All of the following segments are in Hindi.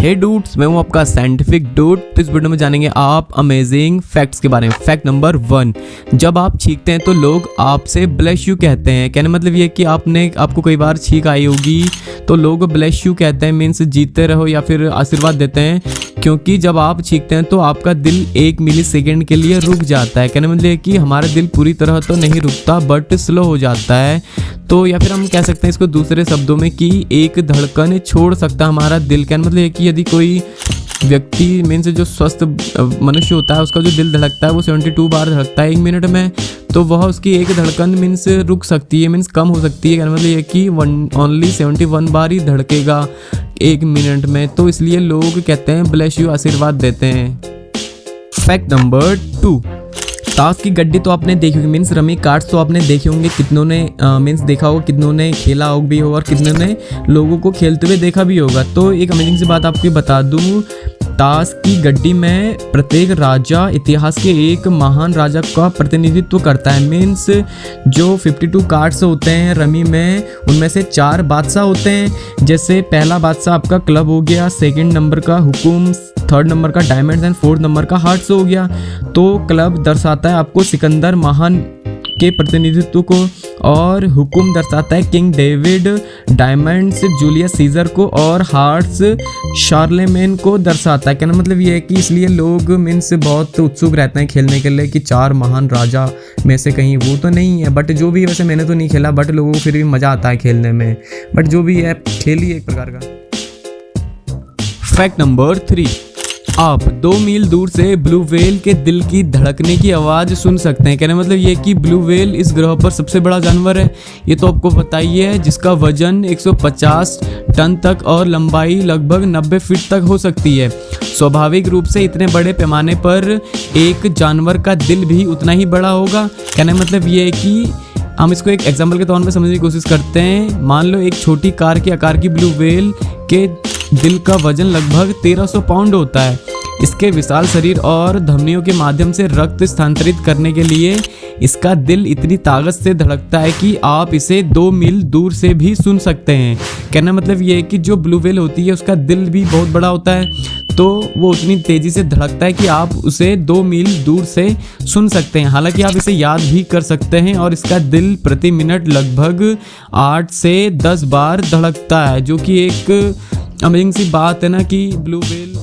हे डूड्स, मैं हूं आपका साइंटिफिक डूड। तो इस वीडियो में जानेंगे आप अमेजिंग फैक्ट्स के बारे में। फैक्ट नंबर 1, जब आप छींकते हैं तो लोग आपसे ब्लेस यू कहते हैं। कहने मतलब ये कि आपको कई बार छींक आई होगी तो लोग ब्लेस यू कहते हैं, मीन्स जीते रहो या फिर आशीर्वाद देते हैं। क्योंकि जब आप छींकते हैं तो आपका दिल 1 मिली सेकेंड के लिए रुक जाता है। कहने मतलब ये कि हमारा दिल पूरी तरह तो नहीं रुकता बट स्लो हो जाता है। तो या फिर हम कह सकते हैं इसको दूसरे शब्दों में कि एक धड़कन छोड़ सकता है हमारा दिल। कहने मतलब ये कि यदि कोई व्यक्ति मीन्स जो स्वस्थ मनुष्य होता है उसका जो दिल धड़कता है वो 72 बार धड़कता है 1 मिनट में, तो वह उसकी एक धड़कन मीन्स रुक सकती है, मीन्स कम हो सकती है। कहने मतलब ये कि ओनली 71 बार ही धड़केगा 1 मिनट में। तो इसलिए लोग कहते हैं ब्लेस यू, आशीर्वाद देते हैं। फैक्ट नंबर 2, ताश की गड्डी तो आपने देखी होगी, मीन्स रमी कार्ड्स तो आपने देखे होंगे। कितनों ने मीन्स देखा होगा, कितनों ने खेला भी होगा और कितनों ने लोगों को खेलते हुए देखा भी होगा। तो एक अमेजिंग सी बात आपको बता दूं, ताश की गड्डी में प्रत्येक राजा इतिहास के एक महान राजा का प्रतिनिधित्व करता है। मीन्स जो 52 कार्ड्स होते हैं रमी में, उनमें से 4 बादशाह होते हैं। जैसे पहला बादशाह आपका क्लब हो गया, सेकंड नंबर का हुकुम, थर्ड नंबर का डायमंड्स एंड फोर्थ नंबर का हार्ट्स हो गया। तो क्लब दर्शाता है आपको सिकंदर महान के प्रतिनिधित्व को, और हुकुम दर्शाता है king David, diamonds Julius Caesar को, और हार्ट्स शार्लेमेन को दर्शाता है। कहना मतलब ये है कि इसलिए लोग मीन्स बहुत उत्सुक रहते हैं खेलने के लिए कि 4 महान राजा में से कहीं वो तो नहीं है। बट जो भी है, वैसे मैंने तो नहीं खेला बट लोगों को फिर भी मज़ा आता है खेलने में। बट जो भी है खेल ही एक प्रकार का। फैक्ट नंबर 3, आप 2 मील दूर से ब्लू व्हेल के दिल की धड़कने की आवाज़ सुन सकते हैं। कहने मतलब ये कि ब्लू व्हेल इस ग्रह पर सबसे बड़ा जानवर है, ये तो आपको पता ही है, जिसका वजन 150 टन तक और लंबाई लगभग 90 फीट तक हो सकती है। स्वाभाविक रूप से इतने बड़े पैमाने पर एक जानवर का दिल भी उतना ही बड़ा होगा। कहने मतलब ये है कि हम इसको एक एग्जाम्पल के तौर पर समझने की कोशिश करते हैं। मान लो एक छोटी कार के आकार की ब्लू व्हेल के दिल का वजन लगभग 1300 पाउंड होता है। इसके विशाल शरीर और धमनियों के माध्यम से रक्त स्थानांतरित करने के लिए इसका दिल इतनी ताकत से धड़कता है कि आप इसे 2 मील दूर से भी सुन सकते हैं। कहना मतलब ये है कि जो ब्लू व्हेल होती है उसका दिल भी बहुत बड़ा होता है, तो वो उतनी तेज़ी से धड़कता है कि आप उसे 2 मील दूर से सुन सकते हैं। हालांकि आप इसे याद भी कर सकते हैं, और इसका दिल प्रति मिनट लगभग 8 से 10 बार धड़कता है, जो कि एक अमेजिंग सी बात है ना कि ब्लू व्हेल।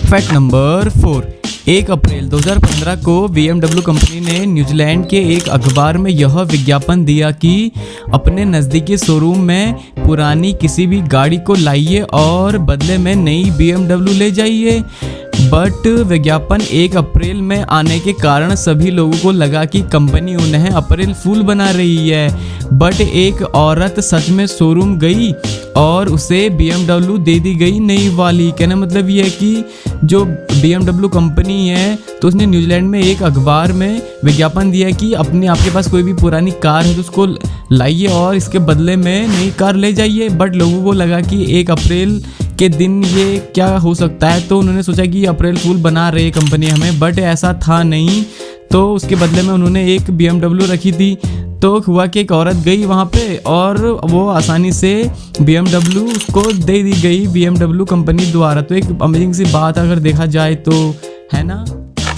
फैक्ट नंबर 4, 1 अप्रैल 2015 को BMW कंपनी ने न्यूजीलैंड के एक अखबार में यह विज्ञापन दिया कि अपने नज़दीकी शोरूम में पुरानी किसी भी गाड़ी को लाइए और बदले में नई BMW ले जाइए। बट विज्ञापन 1 अप्रैल में आने के कारण सभी लोगों को लगा कि कंपनी उन्हें अप्रैल फूल बना रही है। बट एक औरत सच में शोरूम गई और उसे BMW दे दी गई नई वाली। कहना मतलब ये है कि जो BMW कंपनी है तो उसने न्यूजीलैंड में एक अखबार में विज्ञापन दिया कि आपके पास कोई भी पुरानी कार है तो उसको लाइए और इसके बदले में नई कार ले जाइए। बट लोगों को लगा कि 1 अप्रैल के दिन ये क्या हो सकता है, तो उन्होंने सोचा कि अप्रैल फूल बना रही है कंपनी हमें, बट ऐसा था नहीं। तो उसके बदले में उन्होंने एक BMW रखी थी। तो हुआ कि एक औरत गई वहाँ पे और वो आसानी से BMW उसको दे दी गई BMW कंपनी द्वारा। तो एक अमेजिंग सी बात अगर देखा जाए तो, है ना।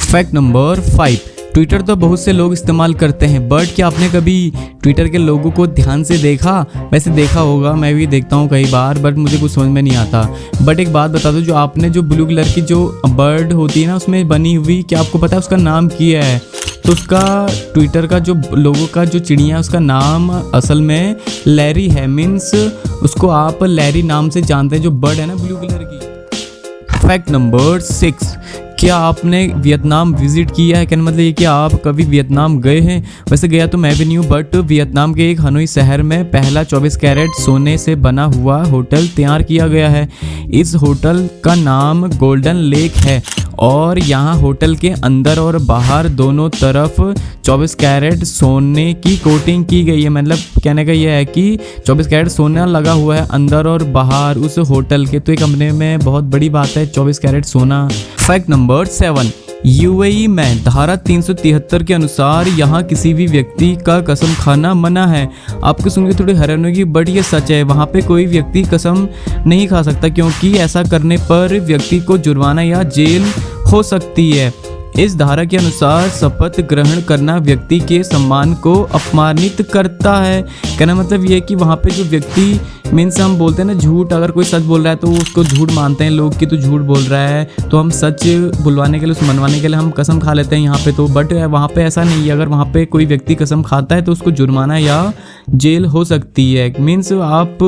फैक्ट नंबर 5, ट्विटर तो बहुत से लोग इस्तेमाल करते हैं, बट क्या आपने कभी ट्विटर के लोगों को ध्यान से देखा? वैसे देखा होगा, मैं भी देखता हूँ कई बार, बट मुझे कुछ समझ में नहीं आता। बट एक बात बता दो, जो आपने जो ब्लू कलर की जो बर्ड होती है ना उसमें बनी हुई, क्या आपको पता है उसका नाम क्या है? तो उसका ट्विटर का जो लोगों का जो चिड़िया है उसका नाम असल में लैरी है। मीन्स उसको आप लैरी नाम से जानते हैं, जो बर्ड है ना ब्लू कलर की। फैक्ट नंबर 6, क्या आपने वियतनाम विजिट किया है? कहने मतलब ये कि आप कभी वियतनाम गए हैं? वैसे गया तो मैं भी नहीं हूँ, बट वियतनाम के एक हनोई शहर में पहला 24 कैरेट सोने से बना हुआ होटल तैयार किया गया है। इस होटल का नाम गोल्डन लेक है और यहाँ होटल के अंदर और बाहर दोनों तरफ 24 कैरेट सोने की कोटिंग की गई है। मतलब कहने का यह है कि 24 कैरेट सोना लगा हुआ है अंदर और बाहर उस होटल के। तो एक कमरे में बहुत बड़ी बात है 24 कैरेट सोना। फैक्ट नंबर 7, यूएई में धारा 373 के अनुसार यहाँ किसी भी व्यक्ति का कसम खाना मना है। आपको सुन के थोड़ी हैरानी होगी, बट ये सच है। वहाँ पे कोई व्यक्ति कसम नहीं खा सकता, क्योंकि ऐसा करने पर व्यक्ति को जुर्माना या जेल हो सकती है। इस धारा के अनुसार शपथ ग्रहण करना व्यक्ति के सम्मान को अपमानित करता है। कहना मतलब ये है कि वहाँ पे जो व्यक्ति मीन्स हम बोलते हैं ना झूठ, अगर कोई सच बोल रहा है तो उसको झूठ मानते हैं लोग कि तू झूठ बोल रहा है, तो हम सच बुलवाने के लिए, उसे मनवाने के लिए हम कसम खा लेते हैं यहाँ पे। तो बट वहाँ पे ऐसा नहीं है। अगर वहाँ पे कोई व्यक्ति कसम खाता है तो उसको जुर्माना या जेल हो सकती है। मीन्स आप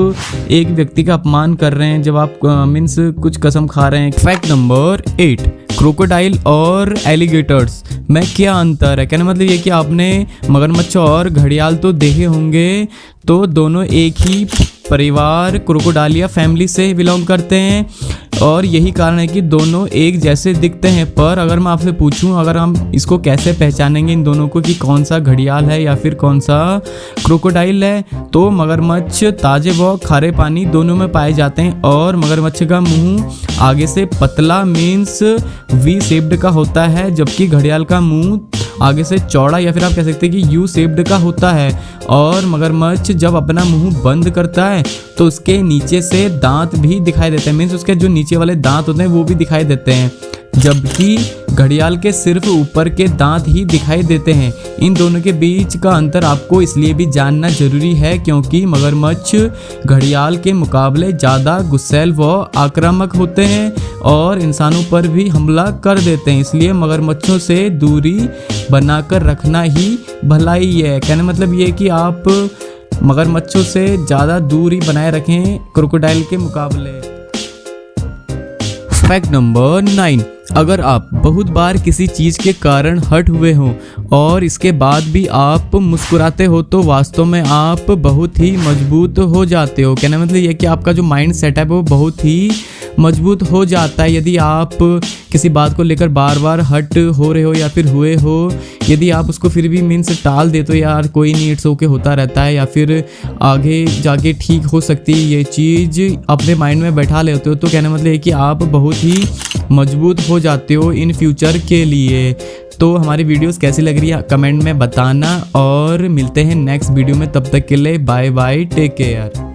एक व्यक्ति का अपमान कर रहे हैं जब आप मीन्स कुछ कसम खा रहे हैं। फैक्ट नंबर 8, क्रोकोडाइल और एलिगेटर्स में क्या अंतर है। कहने मतलब ये कि आपने मगरमच्छ और घड़ियाल तो देखे होंगे, तो दोनों एक ही परिवार क्रोकोडालिया फैमिली से बिलोंग करते हैं और यही कारण है कि दोनों एक जैसे दिखते हैं। पर अगर मैं आपसे पूछूं, अगर हम इसको कैसे पहचानेंगे इन दोनों को कि कौन सा घड़ियाल है या फिर कौन सा क्रोकोडाइल है, तो मगरमच्छ ताजे व खारे पानी दोनों में पाए जाते हैं और मगरमच्छ का मुंह आगे से पतला मीन्स वी शेप्ड का होता है, जबकि घड़ियाल का मुंह आगे से चौड़ा या फिर आप कह सकते हैं कि यू शेप्ड का होता है। और मगरमच्छ जब अपना मुंह बंद करता है तो उसके नीचे से दांत भी दिखाई देते हैं, मीन्स उसके जो नीचे वाले दांत होते हैं वो भी दिखाई देते हैं, जबकि घड़ियाल के सिर्फ ऊपर के दांत ही दिखाई देते हैं। इन दोनों के बीच का अंतर आपको इसलिए भी जानना जरूरी है क्योंकि मगरमच्छ घड़ियाल के मुकाबले ज़्यादा गुस्सैल व आक्रामक होते हैं और इंसानों पर भी हमला कर देते हैं। इसलिए मगरमच्छों से दूरी बनाकर रखना ही भलाई है। कहने मतलब ये कि आप मगरमच्छों से ज़्यादा दूरी बनाए रखें क्रोकोडाइल के मुकाबले। फैक्ट नंबर 9, अगर आप बहुत बार किसी चीज़ के कारण हर्ट हुए हों और इसके बाद भी आप मुस्कुराते हो तो वास्तव में आप बहुत ही मजबूत हो जाते हो। कहने मतलब ये कि आपका जो माइंड सेटअप है वो बहुत ही मजबूत हो जाता है। यदि आप किसी बात को लेकर बार बार हर्ट हो रहे हो या फिर हुए हो, यदि आप उसको फिर भी मीन्स टाल दे तो यार कोई नहीं, इट्स ओके, होता रहता है या फिर आगे जाके ठीक हो सकती है, ये चीज़ अपने माइंड में बैठा लेते हो, तो कहने मतलब है कि आप बहुत ही मजबूत हो जाते हो इन फ्यूचर के लिए। तो हमारी वीडियोस कैसी लग रही है कमेंट में बताना और मिलते हैं नेक्स्ट वीडियो में। तब तक के लिए बाय बाय, टेक केयर।